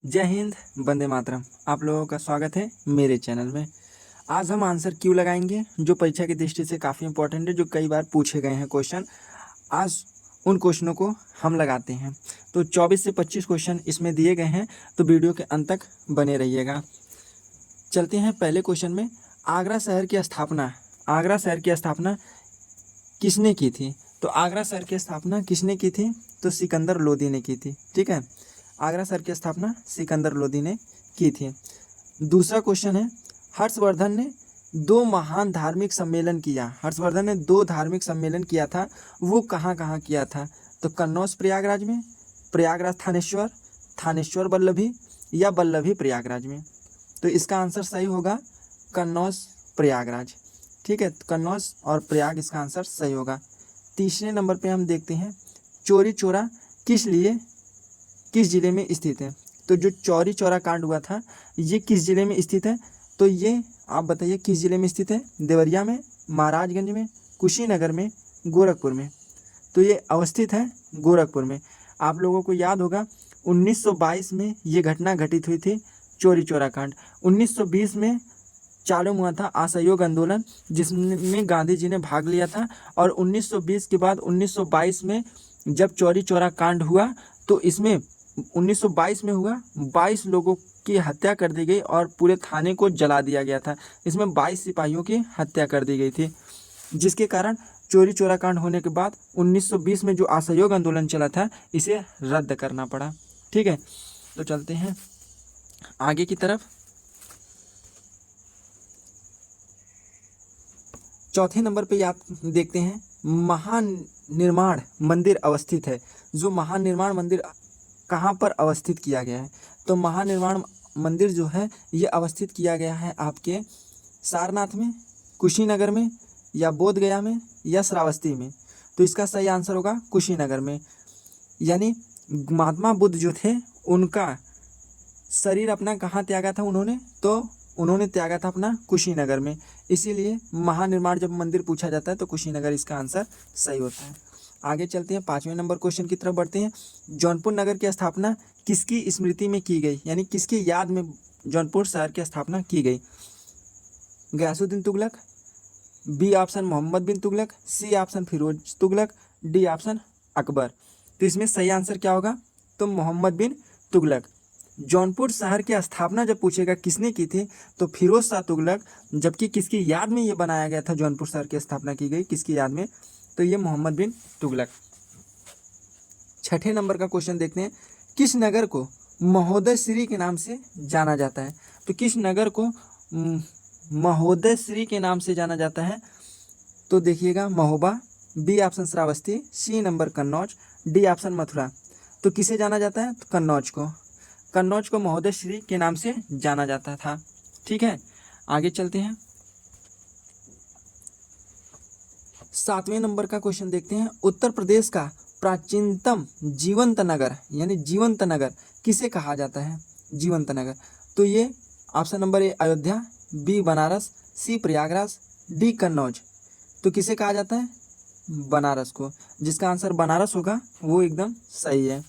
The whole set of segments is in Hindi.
जय हिंद, वंदे मातरम। आप लोगों का स्वागत है मेरे चैनल में। आज हम आंसर क्यों लगाएंगे जो परीक्षा की दृष्टि से काफ़ी इंपॉर्टेंट है, जो कई बार पूछे गए हैं क्वेश्चन। आज उन क्वेश्चनों को हम लगाते हैं। तो 24 से 25 क्वेश्चन इसमें दिए गए हैं, तो वीडियो के अंत तक बने रहिएगा। चलते हैं पहले क्वेश्चन में। आगरा शहर की स्थापना किसने की थी? तो आगरा शहर की स्थापना किसने की थी? तो सिकंदर लोदी ने की थी। ठीक है, आगरा शहर की स्थापना सिकंदर लोदी ने की थी। दूसरा क्वेश्चन है, हर्षवर्धन ने दो महान धार्मिक सम्मेलन किया। हर्षवर्धन ने दो धार्मिक सम्मेलन किया था, वो कहाँ कहाँ किया था? तो कन्नौज प्रयागराज में, प्रयागराज थानेश्वर, थानेश्वर वल्लभी, या वल्लभी प्रयागराज में। तो इसका आंसर सही होगा कन्नौज प्रयागराज। ठीक है, कन्नौज और प्रयाग इसका आंसर सही होगा। तीसरे नंबर पे हम देखते हैं, चौरी चौरा किस जिले में स्थित है? तो जो चौरी चौरा कांड हुआ था ये किस जिले में स्थित है? तो ये आप बताइए किस जिले में स्थित है? देवरिया में, महाराजगंज में, कुशीनगर में, गोरखपुर में। तो ये अवस्थित है गोरखपुर में। आप लोगों को याद होगा 1922 में ये घटना घटित हुई थी, चौरी चौरा कांड। 1920 में चालू हुआ था असहयोग आंदोलन, जिसमें गांधी जी ने भाग लिया था। और 1920 के बाद 1922 में जब चौरी चौरा कांड हुआ तो इसमें 1922 में हुआ, 22 लोगों की हत्या कर दी गई और पूरे थाने को जला दिया गया था। इसमें 22 सिपाहियों की हत्या कर दी गई थी, जिसके कारण चौरी चौरा कांड होने के बाद 1920 में जो असहयोग आंदोलन चला था इसे रद्द करना पड़ा। ठीक है, तो चलते हैं आगे की तरफ। चौथे नंबर पे आप देखते हैं, महानिर्माण मंदिर अवस्थित है। जो महानिर्माण मंदिर कहाँ पर अवस्थित किया गया है? तो महानिर्वाण मंदिर जो है ये अवस्थित किया गया है आपके सारनाथ में, कुशीनगर में, या बोध गया में, या श्रावस्ती में। तो इसका सही आंसर होगा कुशीनगर में। यानी महात्मा बुद्ध जो थे उनका शरीर अपना कहाँ त्यागा था उन्होंने? तो उन्होंने त्यागा था अपना कुशीनगर में। इसीलिए महानिर्माण जब मंदिर पूछा जाता है तो कुशीनगर इसका आंसर सही होता है। आगे चलते हैं, 5वें नंबर क्वेश्चन की तरफ बढ़ते हैं। जौनपुर नगर की स्थापना किसकी स्मृति में की गई? यानी किसकी याद में जौनपुर शहर की स्थापना की गई? Ghiyasuddin Tughlaq, B option Mohammad bin Tughlaq, C option Firoz Tughlaq, D option Akbar. तो इसमें सही आंसर क्या होगा? तो मोहम्मद बिन तुगलक। जौनपुर शहर की स्थापना जब पूछेगा किसने की थी तो फिरोज शाह तुगलक, जबकि किसकी याद में ये बनाया गया था, जौनपुर शहर की स्थापना की गई किसकी याद में? तो ये मोहम्मद बिन तुगलक। छठे नंबर का क्वेश्चन देखते हैं, किस नगर को महोदय श्री के नाम से जाना जाता है? तो किस नगर को महोदय श्री के नाम से जाना जाता है? तो देखिएगा, Mahoba, B option Shravasti, C number Kannauj, D option Mathura. तो किसे जाना जाता है? तो कन्नौज को महोदय श्री के नाम से जाना जाता था। ठीक है, आगे चलते हैं। 7वें नंबर का क्वेश्चन देखते हैं, उत्तर प्रदेश का प्राचीनतम जीवंत नगर यानी जीवंत नगर किसे कहा जाता है? जीवंत नगर। तो ये option number A Ayodhya, B Banaras, C Prayagraj, D Kannauj. तो किसे कहा जाता है? बनारस को। जिसका आंसर बनारस होगा वो एकदम सही है।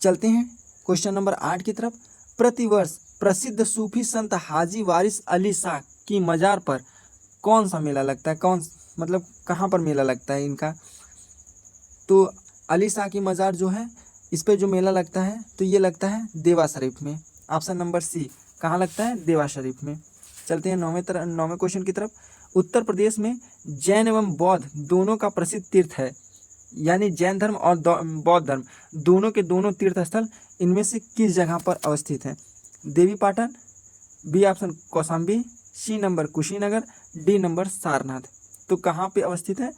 चलते हैं क्वेश्चन नंबर 8 की तरफ। प्रतिवर्ष प्रसिद्ध सूफी संत हाजी वारिस अली शाह की मजार पर कौन सा मेला लगता है? कहाँ पर मेला लगता है इनका? तो अली शाह की मजार जो है इस पे जो मेला लगता है तो ये लगता है देवा शरीफ में। ऑप्शन नंबर सी, कहाँ लगता है? देवा शरीफ में। चलते हैं 9वें क्वेश्चन की तरफ। उत्तर प्रदेश में जैन एवं बौद्ध दोनों का प्रसिद्ध तीर्थ है, यानी जैन धर्म और बौद्ध धर्म दोनों के दोनों तीर्थ स्थल इनमें से किस जगह पर अवस्थित है? Devi Patan, B option Kaushambi, C number Kushinagar, D number Sarnath. तो कहाँ पे अवस्थित है?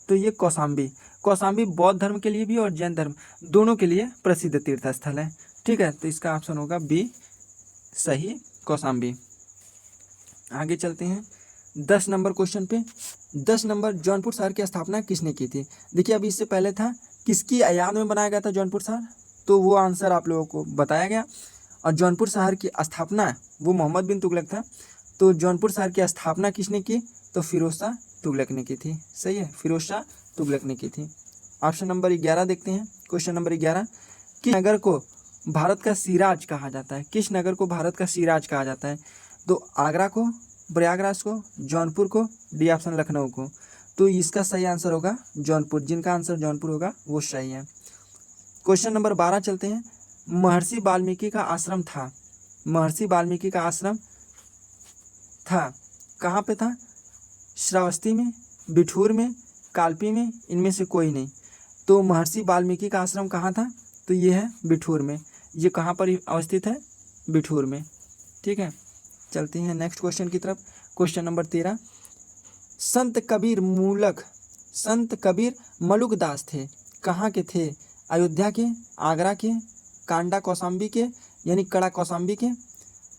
तो ये कौशाम्बी बौद्ध धर्म के लिए भी और जैन धर्म दोनों के लिए प्रसिद्ध तीर्थ स्थल है। ठीक है, तो इसका ऑप्शन होगा बी सही, कौशाम्बी। आगे चलते हैं 10 नंबर क्वेश्चन पे। 10 नंबर, जौनपुर शहर की स्थापना किसने की थी? देखिए, अभी इससे पहले था किसकी याद में बनाया गया था जौनपुर शहर, तो वो आंसर आप लोगों को बताया गया। और जौनपुर शहर की स्थापना वो मोहम्मद बिन तुगलक था। तो जौनपुर शहर की स्थापना किसने की? तो फिरोज शाह तुगलक ने की थी। सही है, फिरोज शाह तुगलक ने की थी। ऑप्शन नंबर 11 देखते हैं। क्वेश्चन नंबर 11, किस नगर को भारत का सिराज कहा जाता है? किस नगर को भारत का सिराज कहा जाता है? तो आगरा को, प्रयागराज को, जौनपुर को, डी ऑप्शन लखनऊ को। तो इसका सही आंसर होगा जौनपुर। जिनका आंसर जौनपुर होगा वो सही है। क्वेश्चन नंबर 12 चलते हैं। महर्षि वाल्मीकि का आश्रम था, महर्षि वाल्मीकि का आश्रम था कहाँ पे था? श्रावस्ती में, बिठूर में, कालपी में, इनमें से कोई नहीं। तो महर्षि वाल्मीकि का आश्रम कहाँ था? तो ये है बिठूर में। ये कहाँ पर अवस्थित है? बिठूर में। ठीक है, चलते हैं नेक्स्ट क्वेश्चन की तरफ। Question number 13। संत कबीर मलुकदास थे, कहाँ के थे? अयोध्या के, आगरा के, कांडा कौशाम्बी के यानी कड़ा कौशाम्बी के,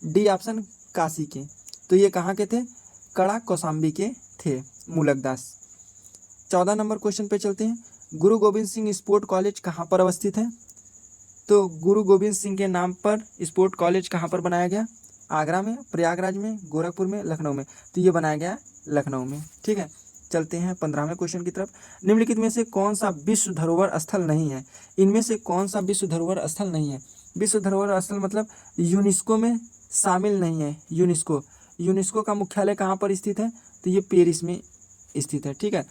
डी ऑप्शन काशी के। तो ये कहाँ के थे? कड़ा कौशाम्बी के थे मुलकदास। 14 नंबर क्वेश्चन पे चलते हैं। गुरु गोविंद सिंह स्पोर्ट कॉलेज कहाँ पर अवस्थित है? तो गुरु गोविंद सिंह के नाम पर स्पोर्ट कॉलेज कहाँ पर बनाया गया? आगरा में, प्रयागराज में, गोरखपुर में, लखनऊ में। तो ये बनाया गया लखनऊ में। ठीक है, चलते हैं 15वें क्वेश्चन की तरफ। निम्नलिखित में से कौन सा विश्व धरोहर स्थल नहीं है? इनमें से कौन सा विश्व धरोहर स्थल नहीं है? विश्व धरोहर स्थल मतलब यूनेस्को में शामिल नहीं है। यूनेस्को का मुख्यालय कहाँ पर स्थित है? तो ये पेरिस में स्थित है। ठीक है,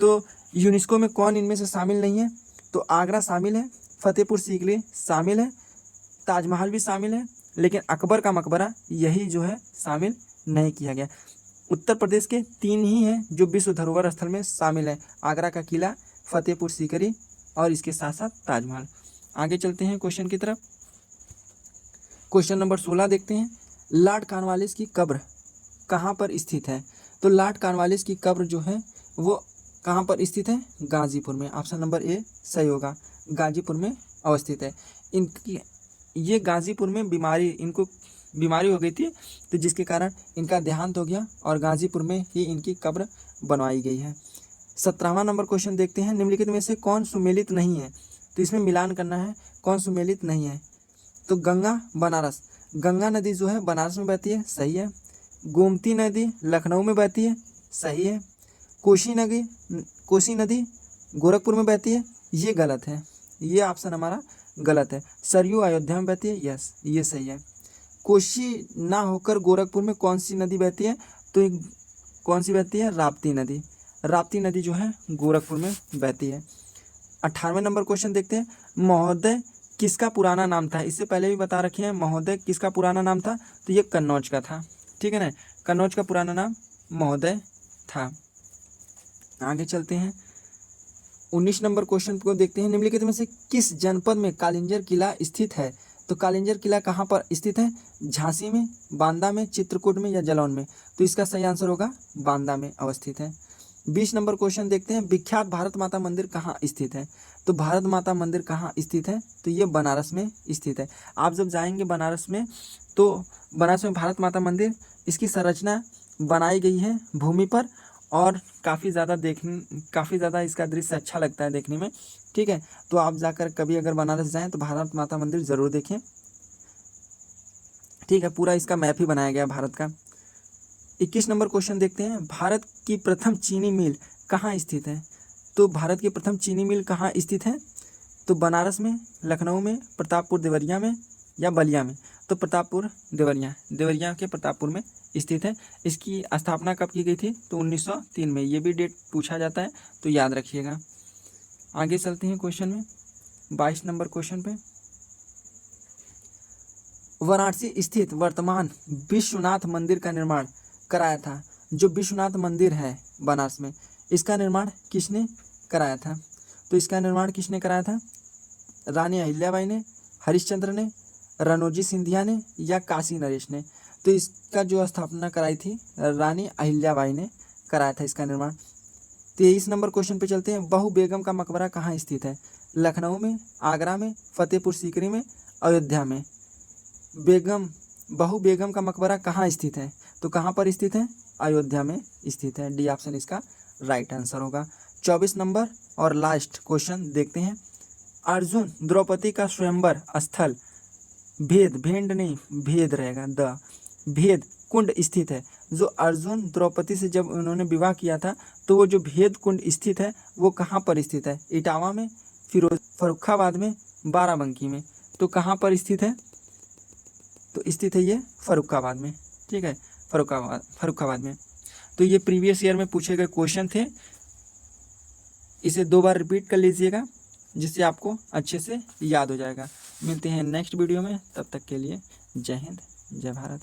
तो यूनेस्को में कौन इनमें से शामिल नहीं है? तो आगरा शामिल है, फतेहपुर सीकरी शामिल है, ताजमहल भी शामिल है, लेकिन अकबर का मकबरा यही जो है शामिल नहीं किया गया। उत्तर प्रदेश के 3 ही हैं जो विश्व धरोहर स्थल में शामिल है, आगरा का किला, फतेहपुर सीकरी और इसके साथ साथ ताजमहल। आगे चलते हैं क्वेश्चन की तरफ। क्वेश्चन नंबर 16 देखते हैं। लॉर्ड कॉर्नवालिस की कब्र कहाँ पर स्थित है? तो लॉर्ड कॉर्नवालिस की कब्र जो है वो कहाँ पर स्थित है? गाजीपुर में। ऑप्शन नंबर ए सही होगा, गाजीपुर में अवस्थित है। इनकी ये गाजीपुर में इनको बीमारी हो गई थी, तो जिसके कारण इनका देहांत हो गया और गाजीपुर में ही इनकी कब्र बनवाई गई है। 17वां नंबर क्वेश्चन देखते हैं। निम्नलिखित में से कौन सुमेलित नहीं है? तो इसमें मिलान करना है, कौन सुमेलित नहीं है? तो गंगा, बनारस। गंगा नदी जो है बनारस में बहती है, सही है। गोमती नदी लखनऊ में बहती है, सही है। कोसी नदी गोरखपुर में बहती है, ये गलत है, ये ऑप्शन हमारा गलत है। सरयू अयोध्या में बहती है, यस ये सही है। कोसी ना होकर गोरखपुर में कौन सी नदी बहती है? तो कौन सी बहती है? राप्ती नदी। राप्ती नदी जो है गोरखपुर में बहती है। 18वें नंबर क्वेश्चन देखते हैं। महोदय किसका पुराना नाम था? इससे पहले भी बता रखे हैं, महोदय किसका पुराना नाम था? तो ये कन्नौज का था। ठीक है ना, कन्नौज का पुराना नाम महोदय था। आगे चलते हैं 19 नंबर क्वेश्चन को देखते हैं। निम्नलिखित में से किस जनपद में कालिंजर किला स्थित है? तो कालिंजर किला कहाँ पर स्थित है? झांसी में, बांदा में, चित्रकूट में या जालौन में? तो इसका सही आंसर होगा बांदा में अवस्थित है। 20 नंबर क्वेश्चन देखते हैं। विख्यात भारत माता मंदिर कहाँ स्थित है? तो भारत माता मंदिर कहाँ स्थित है? तो ये बनारस में स्थित है। आप जब जाएंगे बनारस में, तो बनारस में भारत माता मंदिर, इसकी संरचना बनाई गई है भूमि पर और काफ़ी ज़्यादा इसका दृश्य अच्छा लगता है देखने में। ठीक है, तो आप जाकर कभी अगर बनारस जाएं तो भारत माता मंदिर ज़रूर देखें। ठीक है, पूरा इसका मैप ही बनाया गया भारत का। 21 नंबर क्वेश्चन देखते हैं। भारत की प्रथम चीनी मिल कहाँ स्थित है? तो भारत की प्रथम चीनी मिल कहाँ स्थित है? तो बनारस में, लखनऊ में, प्रतापपुर देवरिया में या बलिया में? तो प्रतापपुर देवरिया के प्रतापपुर में स्थित है। इसकी स्थापना कब की गई थी? तो 1903 में। ये भी डेट पूछा जाता है तो याद रखिएगा। आगे चलते हैं क्वेश्चन में। 22 नंबर क्वेश्चन पे। वाराणसी स्थित वर्तमान विश्वनाथ मंदिर का निर्माण कराया था। जो विश्वनाथ मंदिर है बनारस में, इसका निर्माण किसने कराया था? तो इसका निर्माण किसने कराया था? रानी अहिल्याबाई ने, हरिश्चंद्र ने, रनोजी सिंधिया ने या काशी नरेश ने? तो इसका जो स्थापना कराई थी रानी अहिल्याबाई ने कराया था इसका निर्माण। 23 नंबर क्वेश्चन पे चलते हैं। बहू बेगम का मकबरा कहाँ स्थित है? लखनऊ में, आगरा में, फतेहपुर सीकरी में, अयोध्या में? बहू बेगम का मकबरा कहाँ स्थित है? तो कहाँ पर स्थित है? अयोध्या में स्थित है। डी ऑप्शन इसका राइट आंसर होगा। 24 नंबर और लास्ट क्वेश्चन देखते हैं। अर्जुन द्रौपदी का स्वयंवर स्थल भेद रहेगा, भेद कुंड स्थित है। जो अर्जुन द्रौपदी से जब उन्होंने विवाह किया था, तो वो जो भेद कुंड स्थित है वो कहाँ पर स्थित है? इटावा में, फर्रुखाबाद में, बाराबंकी में? तो कहाँ पर स्थित है? तो स्थित है ये फर्रुखाबाद में, ठीक है, फर्रुखाबाद में। तो ये प्रीवियस ईयर में पूछे गए क्वेश्चन थे, इसे 2 बार रिपीट कर लीजिएगा जिससे आपको अच्छे से याद हो जाएगा। मिलते हैं नेक्स्ट वीडियो में, तब तक के लिए जय हिंद, जय भारत।